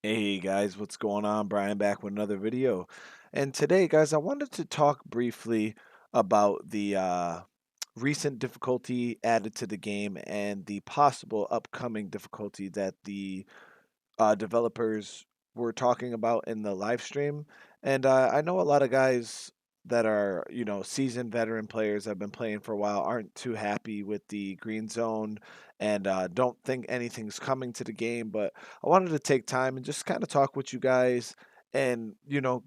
Hey guys, what's going on? Brian back with another video. And today, guys, I wanted to talk briefly about the recent difficulty added to the game and the possible upcoming difficulty that the developers were talking about in the live stream. And I know a lot of guys that are, seasoned veteran players that have been playing for a while aren't too happy with the green zone and don't think anything's coming to the game. But I wanted to take time and just kind of talk with you guys and,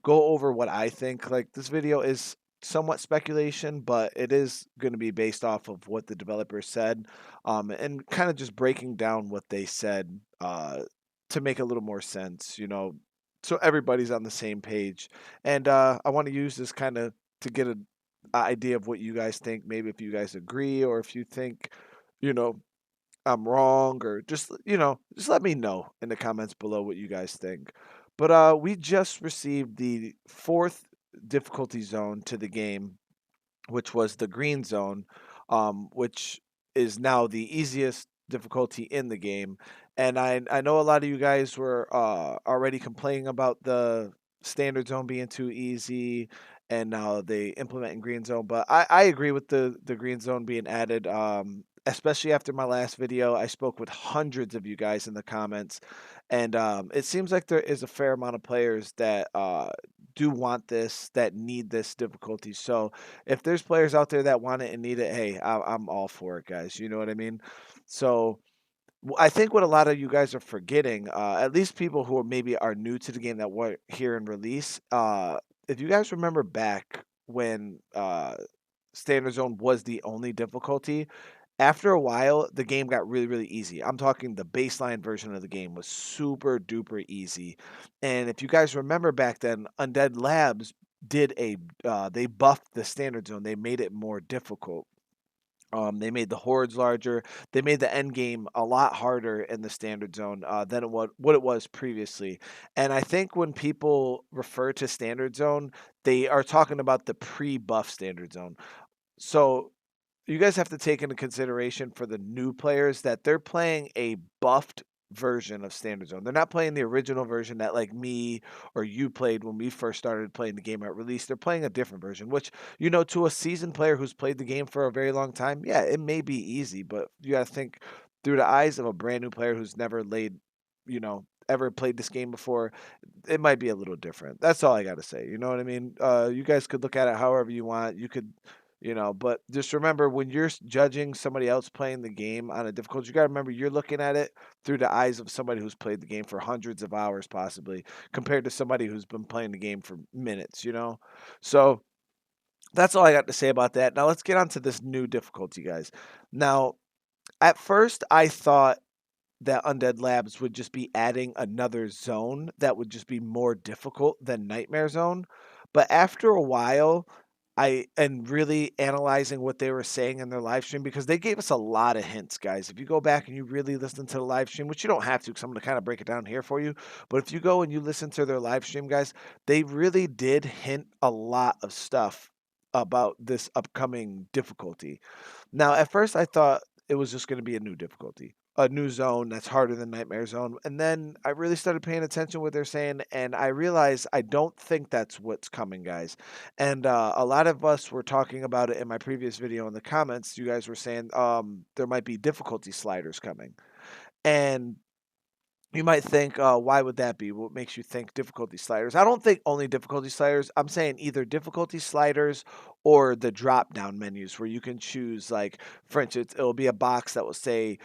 go over what I think. Like, this video is somewhat speculation, but it is going to be based off of what the developers said, and kind of just breaking down what they said. To make a little more sense, so everybody's on the same page. And I want to use this kind of to get an idea of what you guys think, maybe if you guys agree or if you think, you know, I'm wrong, or just let me know in the comments below what you guys think. But we just received the fourth difficulty zone to the game, which was the green zone, which is now the easiest difficulty in the game. And I know a lot of you guys were already complaining about the standard zone being too easy, and now they implement in green zone. But I agree with the green zone being added. Especially after my last video, I spoke with hundreds of you guys in the comments, and it seems like there is a fair amount of players that do want this, that need this difficulty. So if there's players out there that want it and need it, hey, I'm all for it, guys. You know what I mean? So I think what a lot of you guys are forgetting, at least people who are maybe are new to the game that weren't here in release, if you guys remember back when Standard Zone was the only difficulty, after a while, the game got really, really easy. I'm talking the baseline version of the game was super duper easy. And if you guys remember back then, Undead Labs did they buffed the standard zone. They made it more difficult. They made the hordes larger. They made the end game a lot harder in the standard zone than what it was previously. And I think when people refer to standard zone, they are talking about the pre-buff standard zone. So you guys have to take into consideration for the new players that they're playing a buffed version of Standard Zone. They're not playing the original version that like me or you played when we first started playing the game at release. They're playing a different version, which, to a seasoned player who's played the game for a very long time, yeah, it may be easy, but you got to think through the eyes of a brand new player who's never ever played this game before, it might be a little different. That's all I got to say. You know what I mean? You guys could look at it however you want. You could, but just remember when you're judging somebody else playing the game on a difficulty, you got to remember you're looking at it through the eyes of somebody who's played the game for hundreds of hours, possibly, compared to somebody who's been playing the game for minutes. So that's all I got to say about that. Now let's get on to this new difficulty, guys. Now, at first, I thought that Undead Labs would just be adding another zone that would just be more difficult than Nightmare Zone. But after a while, and really analyzing what they were saying in their live stream, because they gave us a lot of hints, guys. If you go back and you really listen to the live stream, which you don't have to, because I'm going to kind of break it down here for you. But if you go and you listen to their live stream, guys, they really did hint a lot of stuff about this upcoming difficulty. Now, at first, I thought it was just going to be a new difficulty, a new zone that's harder than Nightmare Zone. And then I really started paying attention to what they're saying, and I realized I don't think that's what's coming, guys. And a lot of us were talking about it in my previous video in the comments. You guys were saying there might be difficulty sliders coming. And you might think, why would that be? What makes you think difficulty sliders? I don't think only difficulty sliders. I'm saying either difficulty sliders or the drop down menus where you can choose, like, for instance, it'll be a box that will say,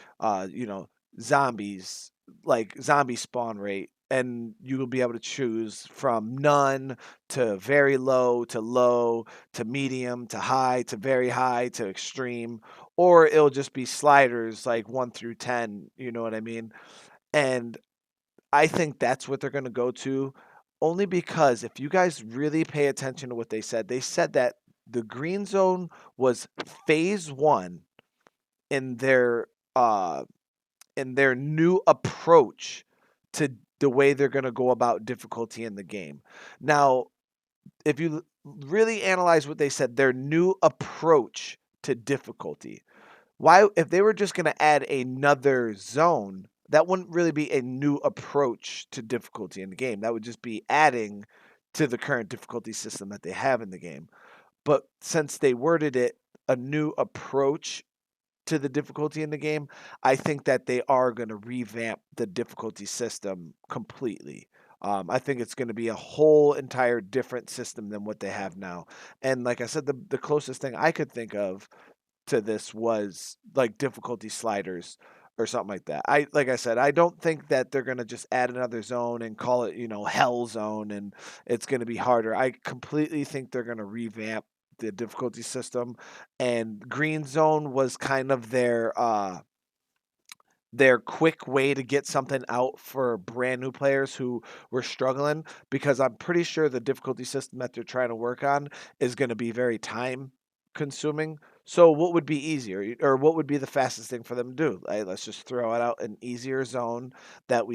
zombies, like zombie spawn rate. And you will be able to choose from none to very low to medium to high to very high to extreme. Or it'll just be sliders like 1 through 10. You know what I mean? And I think that's what they're gonna go to, only because if you guys really pay attention to what they said that the green zone was phase 1 in their, uh in their new approach to the way they're gonna go about difficulty in the game. Now, if you really analyze what they said, their new approach to difficulty, why if they were just gonna add another zone, that wouldn't really be a new approach to difficulty in the game. That would just be adding to the current difficulty system that they have in the game. But since they worded it a new approach to the difficulty in the game, I think that they are going to revamp the difficulty system completely. I think it's going to be a whole entire different system than what they have now. And like I said, the closest thing I could think of to this was like difficulty sliders or something like that. Like I said, I don't think that they're gonna just add another zone and call it, Hell Zone and it's gonna be harder. I completely think they're gonna revamp the difficulty system. And Green Zone was kind of their quick way to get something out for brand new players who were struggling, because I'm pretty sure the difficulty system that they're trying to work on is going to be very time consuming. So what would be easier, or what would be the fastest thing for them to do? Let's just throw it out an easier zone that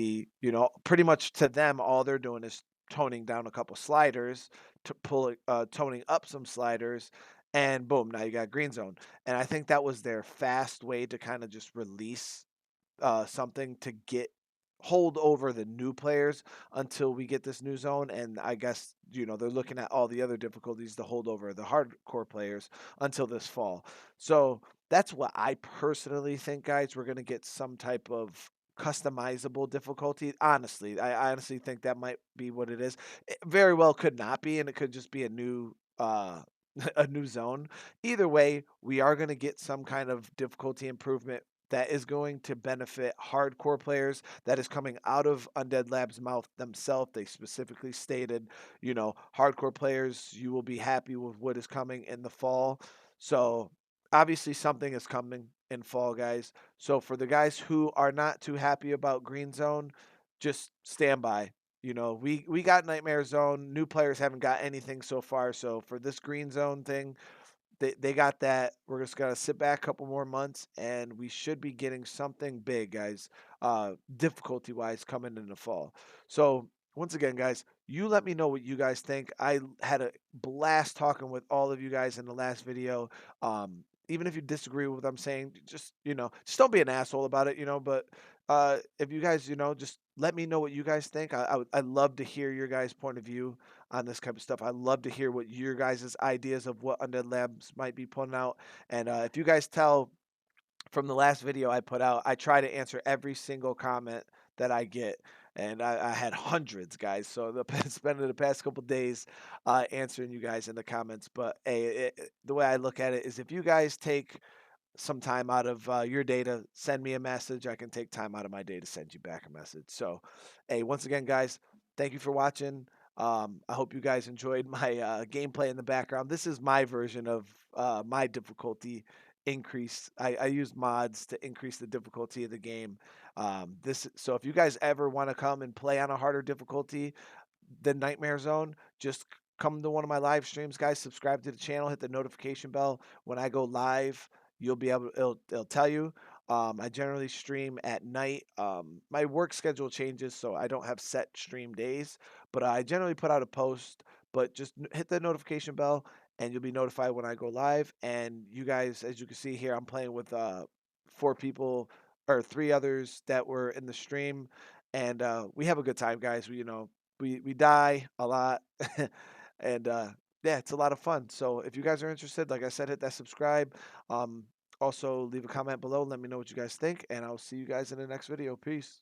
pretty much to them all they're doing is toning down a couple sliders to toning up some sliders, and boom, now you got green zone. And I think that was their fast way to kind of just release something to get hold over the new players until we get this new zone. And I guess, they're looking at all the other difficulties to hold over the hardcore players until this fall. So that's what I personally think, guys. We're going to get some type of customizable difficulty. Honestly, I honestly think that might be what it is. It very well could not be, and it could just be a new a new zone. Either way, we are going to get some kind of difficulty improvement that is going to benefit hardcore players, that is coming out of Undead Labs' mouth themselves. They specifically stated, hardcore players, you will be happy with what is coming in the fall. So obviously something is coming in fall, guys. So for the guys who are not too happy about Green Zone, just stand by. We got Nightmare Zone. New players haven't got anything so far. So for this Green Zone thing, they got that. We're just gonna sit back a couple more months, and we should be getting something big, guys. Difficulty wise, coming in the fall. So once again, guys, you let me know what you guys think. I had a blast talking with all of you guys in the last video. Even if you disagree with what I'm saying, just don't be an asshole about it. But if you guys, just let me know what you guys think. I'd love to hear your guys' point of view on this type of stuff. I'd love to hear what your guys' ideas of what Undead Labs might be putting out. And if you guys tell from the last video I put out, I try to answer every single comment that I get. And I had hundreds, guys. So spending the past couple days answering you guys in the comments. But hey, the way I look at it is, if you guys take some time out of your day to send me a message, I can take time out of my day to send you back a message. So, hey, once again, guys, thank you for watching. I hope you guys enjoyed my gameplay in the background. This is my version of my difficulty increase. I use mods to increase the difficulty of the game. So if you guys ever want to come and play on a harder difficulty, the Nightmare Zone, just come to one of my live streams, guys. Subscribe to the channel, hit the notification bell. When I go live, you'll be able. It'll tell you. I generally stream at night. My work schedule changes, so I don't have set stream days. But I generally put out a post. But just hit the notification bell, and you'll be notified when I go live. And you guys, as you can see here, I'm playing with 4 people or 3 others that were in the stream, and we have a good time, guys. We die a lot, and yeah, it's a lot of fun. So if you guys are interested, like I said, hit that subscribe. Um, Also leave a comment below. Let me know what you guys think, and I'll see you guys in the next video. Peace.